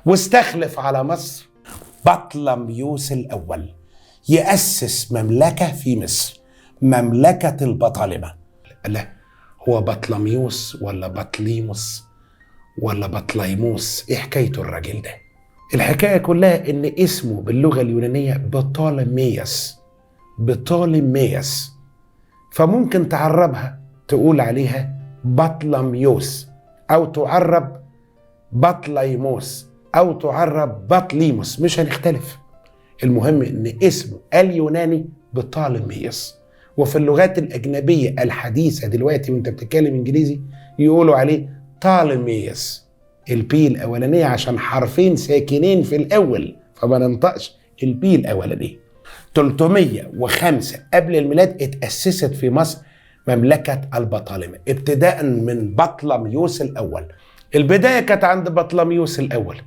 واستخلف على مصر بطلميوس الأول يأسس مملكة في مصر، مملكة البطالمة. لا، هو بطلميوس ولا بطليموس ولا بطليموس؟ ايه حكايته الراجل ده؟ الحكاية كلها ان اسمه باللغة اليونانية بطالميوس، بطالميوس، فممكن تعربها تقول عليها بطلميوس، او تعرب بطليموس، او تعرب بطليموس، مش هنختلف. المهم ان اسمه اليوناني بطالميوس. وفي اللغات الأجنبية الحديثة دلوقتي وانت بتتكلم انجليزي يقولوا عليه طالميوس، البي الأولانية عشان حرفين ساكنين في الأول فما ننطقش البي الأولانية. 305 قبل الميلاد اتأسست في مصر مملكة البطالمة، ابتداء من بطلميوس الأول. البداية كانت عند بطلميوس الأول،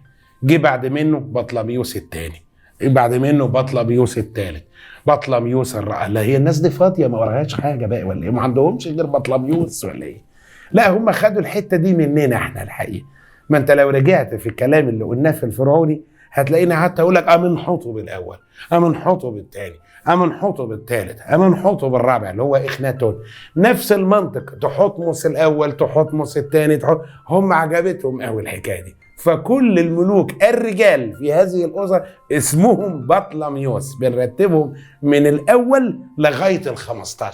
جه بعد منه بطلميوس الثاني، بعد منه بطلميوس الثالث، بطلميوس الرابع. لا هي الناس دي فاضيه ما وراهاش حاجه بقى ولا ايه؟ ما عندهمش غير بطلميوس ولا ايه؟ لا هم خدوا الحته دي مننا احنا الحقيقه. ما انت لو رجعت في الكلام اللي قلناه في الفرعوني هتلاقيني حتى اقول لك امنحتب الاول، امنحتب الثاني، امنحتب الثالث، امنحتب الرابع اللي هو اخناتون. نفس المنطق، تحتمس الاول، تحتمس الثاني، هم عجبتهم قوي الحكايه دي. فكل الملوك الرجال في هذه الأسر اسمهم بطلميوس، بنرتبهم من الأول لغاية ال15.